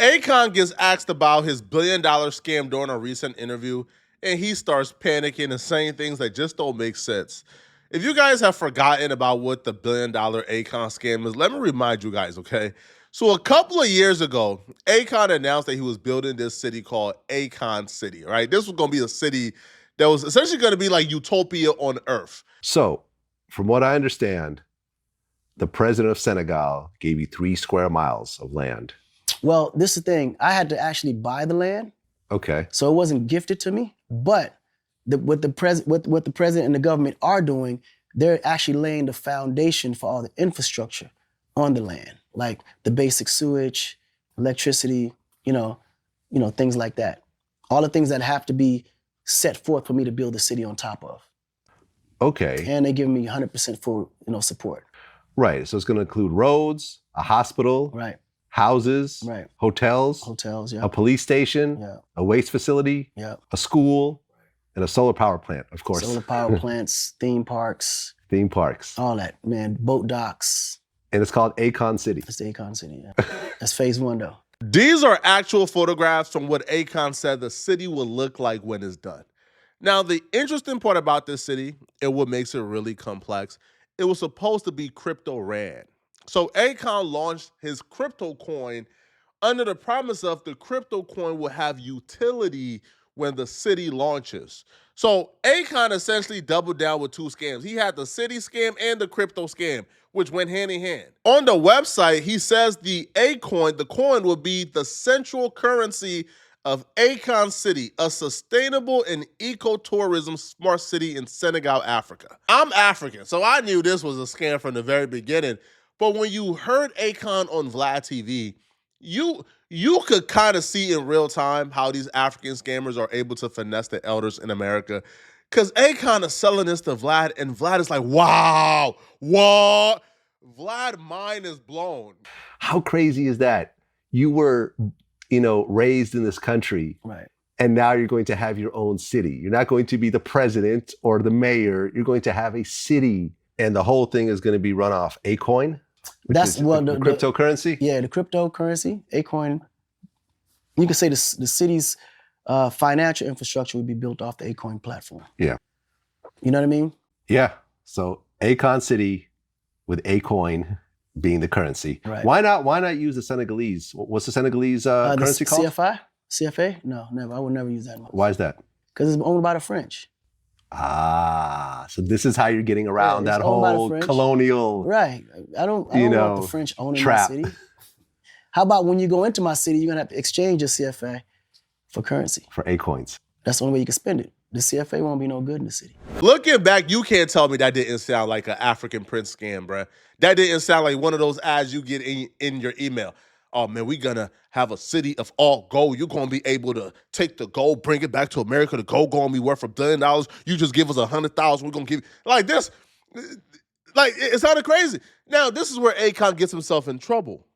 Akon gets asked about his billion-dollar scam during a recent interview, and he starts panicking and saying things that just don't make sense. If you guys have forgotten about what the billion-dollar Akon scam is, let me remind you guys, okay? So a couple of years ago, Akon announced that he was building this city called Akon City, right? This was going to be a city that was essentially going to be like utopia on Earth. So, from what I understand, the president of Senegal gave you 3 square miles of land. Well, this is the thing. I had to actually buy the land. Okay. So it wasn't gifted to me. But what the president and the government are doing, they're actually laying the foundation for all the infrastructure on the land, like the basic sewage, electricity, things like that. All the things that have to be set forth for me to build the city on top of. Okay. And they give me 100% full, support. Right. So it's going to include roads, a hospital, Right. houses, Right. hotels, yeah. a police station, Yeah. a waste facility, Yeah. a school, and a solar power plant, of course. Solar power plants, theme parks, all that, man, boat docks. And it's called Akon City. It's the Akon City, yeah. That's phase 1, though. These are actual photographs from what Akon said the city will look like when it's done. Now, the interesting part about this city, and what makes it really complex, it was supposed to be crypto ran. So Akon launched his crypto coin under the promise of the crypto coin will have utility when the city launches. So Akon essentially doubled down with 2 scams. He had the city scam and the crypto scam, which went hand in hand. On the website, he says the coin will be the central currency of Akon City, a sustainable and ecotourism smart city in Senegal, Africa. I'm African, so I knew this was a scam from the very beginning. But when you heard Akon on Vlad TV, you could kind of see in real time how these African scammers are able to finesse the elders in America. Because Akon is selling this to Vlad, and Vlad is like, wow, what? Vlad mind is blown. How crazy is that? You were, raised in this country. Right. And now you're going to have your own city. You're not going to be the president or the mayor. You're going to have a city. And the whole thing is going to be run off Acoin, which is the cryptocurrency? Yeah, the cryptocurrency, Acoin. You could say the city's financial infrastructure would be built off the Acoin platform. Yeah. You know what I mean? Yeah. So Akon City with Acoin being the currency. Right. Why not use the Senegalese? What's the Senegalese currency called? CFA? No, never. I would never use that one. Why is that? Because it's owned by the French. So this is how you're getting around that whole colonial, right? I don't want the French owning my city. How about when you go into my city, you're gonna have to exchange your CFA for currency. For Acoins. That's the only way you can spend it. The CFA won't be no good in the city. Looking back, you can't tell me that didn't sound like an African Prince scam, bruh. That didn't sound like one of those ads you get in your email. Oh man, we're gonna have a city of all gold. You're gonna be able to take the gold, bring it back to America. The gold gonna be worth $1 billion. You just give us 100,000. We're gonna give you like this. Like it sounded crazy. Now this is where Akon gets himself in trouble.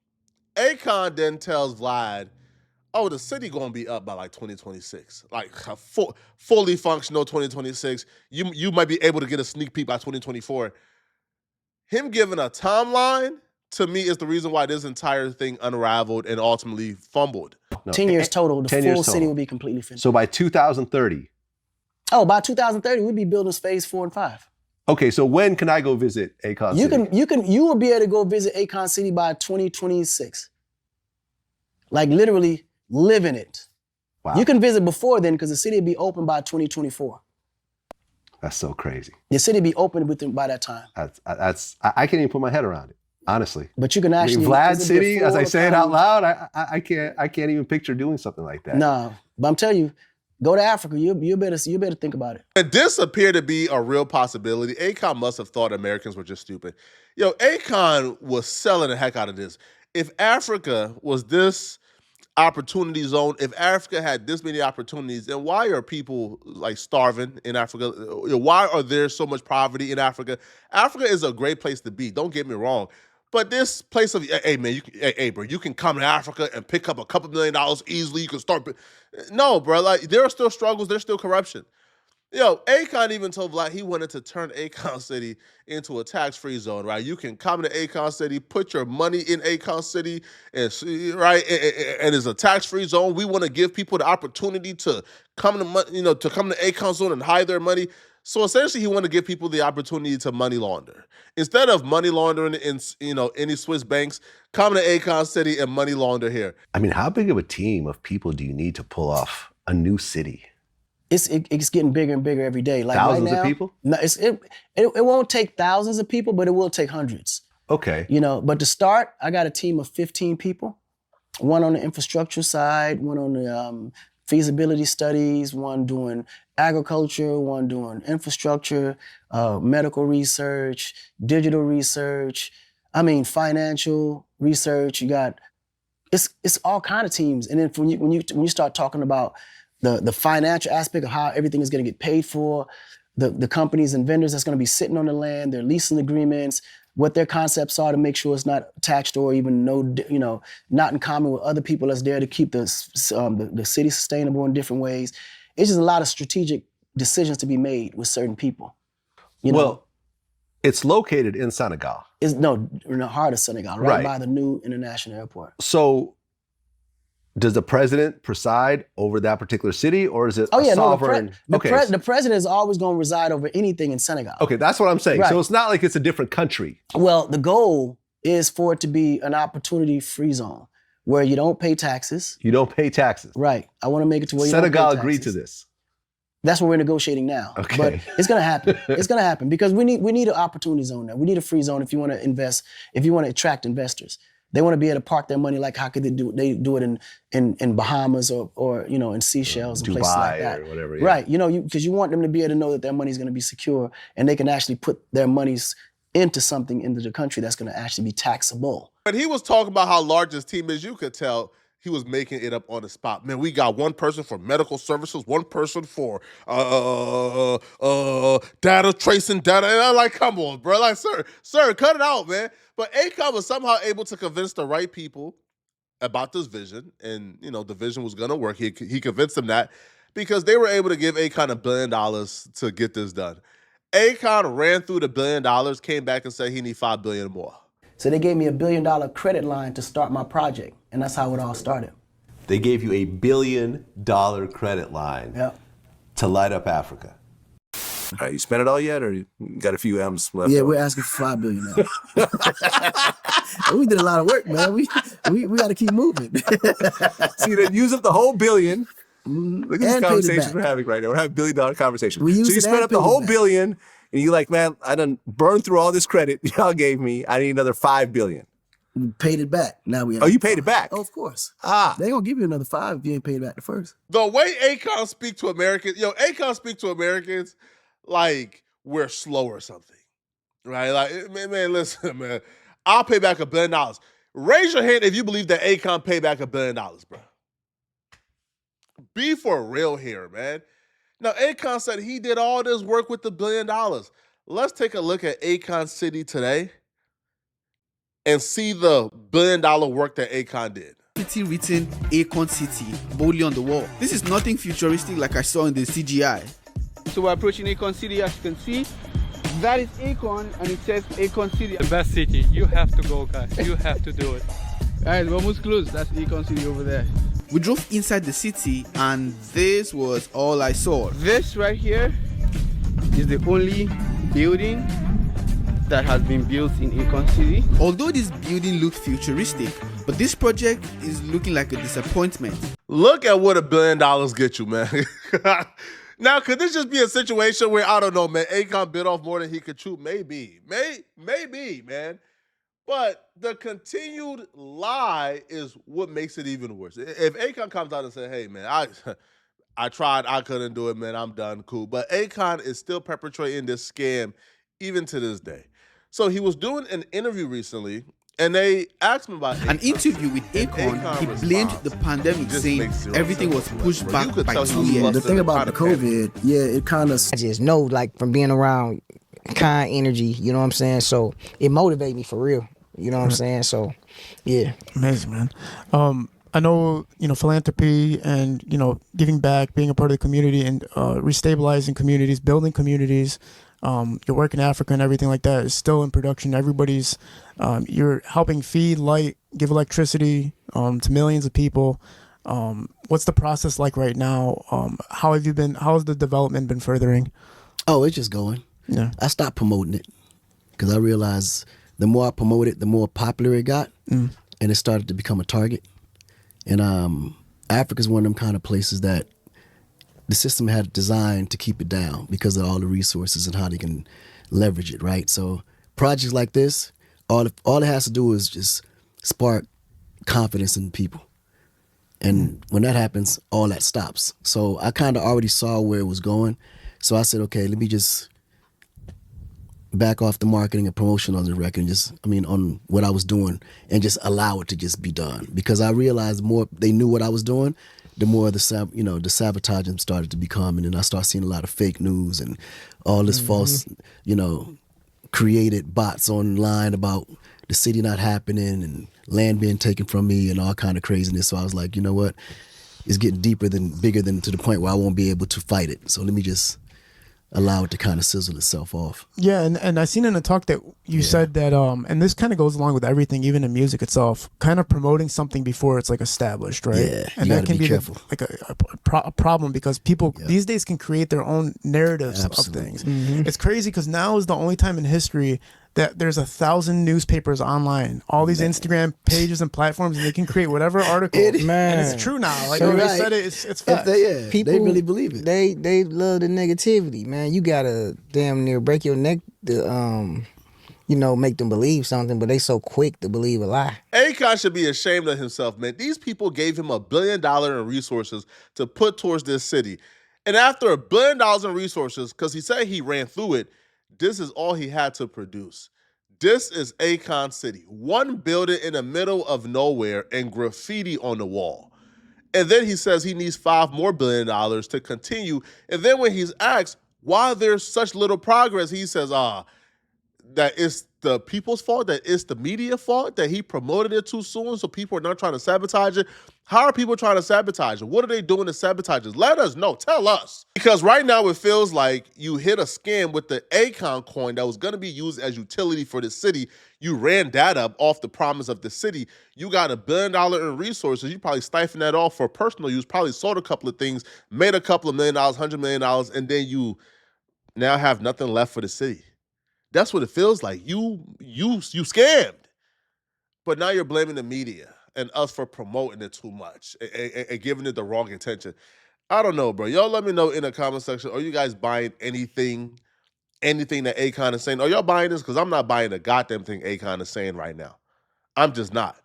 Akon then tells Vlad, "Oh, the city gonna be up by like 2026, like fully functional 2026. You might be able to get a sneak peek by 2024." Him giving a timeline, to me, is the reason why this entire thing unraveled and ultimately fumbled. No. 10 years total, the full city will be completely finished. So by 2030? Oh, by 2030, we'd be building phase 4 and 5. Okay, so when can I go visit Akon City? You will be able to go visit Akon City by 2026. Like literally live in it. Wow. You can visit before then because the city will be open by 2024. That's so crazy. The city will be open by that time. I can't even put my head around it. Honestly. But you can actually Vlad City, as I say it out loud, I can't even picture doing something like that. No, but I'm telling you, go to Africa. You better think about it. And this appeared to be a real possibility. Akon must have thought Americans were just stupid. Yo, Akon was selling the heck out of this. If Africa was this opportunity zone, if Africa had this many opportunities, then why are people like starving in Africa? Why are there so much poverty in Africa? Africa is a great place to be. Don't get me wrong. But this place of, hey man, bro, you can come to Africa and pick up a couple $1 million easily. You can start. No, bro, like there are still struggles. There's still corruption. Yo, Akon even told Vlad he wanted to turn Akon City into a tax-free zone, right? You can come to Akon City, put your money in Akon City, and and it's a tax-free zone. We want to give people the opportunity to come to come to Akon Zone and hide their money. So essentially, he wanted to give people the opportunity to money launder instead of money laundering in any Swiss banks. Come to Akon City and money launder here. I mean, how big of a team of people do you need to pull off a new city? It's getting bigger and bigger every day. Like thousands right now, of people? No, it won't take thousands of people, but it will take hundreds. Okay. But to start, I got a team of 15 people. One on the infrastructure side, one on the feasibility studies, one doing agriculture, one doing infrastructure, medical research, digital research. Financial research. You got it's all kind of teams. And then when you start talking about the financial aspect of how everything is going to get paid for, the companies and vendors that's going to be sitting on the land, their leasing agreements, what their concepts are to make sure it's not attached or even not in common with other people that's there to keep the city sustainable in different ways. It's just a lot of strategic decisions to be made with certain people. Well, it's located in Senegal. In the heart of Senegal, right by the new international airport. So does the president preside over that particular city, or is it sovereign? The president is always going to reside over anything in Senegal. Okay, that's what I'm saying. Right. So it's not like it's a different country. Well, the goal is for it to be an opportunity-free zone where you don't pay taxes. You don't pay taxes. Right. I want to make it to where Senegal you don't pay taxes. agreed to this. That's what we're negotiating now. Okay. But it's going to happen. It's going to happen because we need an opportunity zone there. We need a free zone if you want to invest, if you want to attract investors. They want to be able to park their money like how could they do it in Bahamas or in Seychelles and Dubai places like that. Or whatever. Yeah. Right. Because you want them to be able to know that their money is going to be secure and they can actually put their monies into something into the country that's going to actually be taxable. But he was talking about how large his team is. You could tell he was making it up on the spot. Man, we got one person for medical services, one person for data tracing data. And I'm like, come on, bro. Like, sir, cut it out, man. But Akon was somehow able to convince the right people about this vision, and the vision was gonna work. He convinced them that because they were able to give Akon $1 billion to get this done. Akon ran through the $1 billion, came back and said he need $5 billion more. So they gave me $1 billion credit line to start my project, and that's how it all started. They gave you $1 billion credit line to light up Africa. All right, you spent it all yet, or you got a few M's left? Yeah, we're asking for $5 billion now. We did a lot of work, man. We got to keep moving. See, they use up the whole $1 billion. Look at this conversation we're having right now. We're having $1 billion conversation. So you spent up the whole $1 billion, and you're like, man, I done burned through all this credit y'all gave me. I need another $5 billion. We paid it back. Now we. Oh, you paid it back? Oh, of course. They ain't gonna give you another $5 if you ain't paid it back the first. The way Akon speak to Americans, Akon speak to Americans like we're slow or something, right? Like, man, listen, man, I'll pay back $1 billion. Raise your hand if you believe that Akon paid back $1 billion, bro. Be for real here, man. Now, Akon said he did all this work with the $1 billion. Let's take a look at Akon City today and see the $1 billion work that Akon did. City written Akon City boldly on the wall. This is nothing futuristic like I saw in the CGI. So we're approaching Akon City, as you can see. That is Akon, and it says Akon City. The best city. You have to go, guys. You have to do it. Alright, we're almost close. That's Akon City over there. We drove inside the city, and this was all I saw. This right here is the only building that has been built in Akon City. Although this building looked futuristic, but this project is looking like a disappointment. Look at what $1 billion get you, man. Now, could this just be a situation where, I don't know, man, Akon bit off more than he could chew? Maybe, man. But the continued lie is what makes it even worse. If Akon comes out and says, hey, man, I tried, I couldn't do it, man, I'm done, cool. But Akon is still perpetrating this scam even to this day. So he was doing an interview recently, and they asked him about an interview with Akon. He blamed the pandemic, saying everything was pushed back by 2 years. The thing about the COVID, it kind of... I just know, like, from being around kind energy, you know what I'm saying? So it motivated me for real, you know what I'm saying? So, yeah. Amazing, man. I know, philanthropy and, giving back, being a part of the community and restabilizing communities, building communities, your work in Africa and everything like that is still in production. Everybody's, you're helping feed, light, give electricity to millions of people. What's the process like right now? How has the development been furthering? Oh, it's just going. Yeah. I stopped promoting it because I realized the more I promoted it, the more popular it got, and it started to become a target. And Africa's one of them kind of places that the system had designed to keep it down because of all the resources and how they can leverage it, right? So projects like this, all it has to do is just spark confidence in people. And when that happens, all that stops. So I kind of already saw where it was going. So I said, okay, let me just back off the marketing and promotion on the record, and on what I was doing, and just allow it to just be done. Because I realized the more they knew what I was doing, the more the sabotaging started to become, and then I started seeing a lot of fake news and all this false, created bots online about the city not happening and land being taken from me and all kind of craziness. So I was like, you know what? It's getting bigger than to the point where I won't be able to fight it. So let me just allow it to kind of sizzle itself off. Yeah, and I seen in a talk that you said that, and this kind of goes along with everything, even in music itself, kind of promoting something before it's like established, right? Yeah, and you that gotta can be be careful. a problem because people these days can create their own narratives of things. It's crazy because now is the only time in history that there's 1,000 newspapers online, all these Instagram pages and platforms, and they can create whatever article. And it's true now. Like they said it's fact. They really believe it. They love the negativity, man. You gotta damn near break your neck to make them believe something, but they so quick to believe a lie. Akon should be ashamed of himself, man. These people gave him $1 billion in resources to put towards this city. And after $1 billion in resources, because he said he ran through it, this is all he had to produce. This is Akon City. One building in the middle of nowhere and graffiti on the wall. And then he says he needs $5 more billion to continue. And then when he's asked why there's such little progress, he says, that it's the people's fault, that it's the media fault, that he promoted it too soon so people are not trying to sabotage it. How are people trying to sabotage it? What are they doing to sabotage it? Let us know. Tell us. Because right now it feels like you hit a scam with the Akon coin that was going to be used as utility for the city. You ran that up off the promise of the city. You got $1 billion in resources. You probably siphoned that off for personal use, probably sold a couple of things, made a couple of $1 million, $100 million, and then you now have nothing left for the city. That's what it feels like. You scammed. But now you're blaming the media and us for promoting it too much and giving it the wrong intention. I don't know, bro. Y'all let me know in the comment section. Are you guys buying anything that Akon is saying? Are y'all buying this? Because I'm not buying the goddamn thing Akon is saying right now. I'm just not.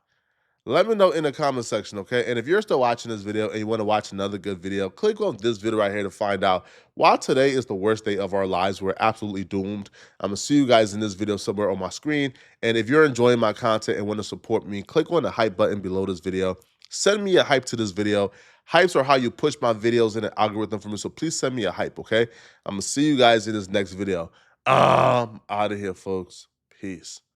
Let me know in the comment section, okay? And if you're still watching this video and you want to watch another good video, click on this video right here to find out why today is the worst day of our lives. We're absolutely doomed. I'm going to see you guys in this video somewhere on my screen. And if you're enjoying my content and want to support me, click on the hype button below this video. Send me a hype to this video. Hypes are how you push my videos in the algorithm for me, so please send me a hype, okay? I'm going to see you guys in this next video. I'm out of here, folks. Peace.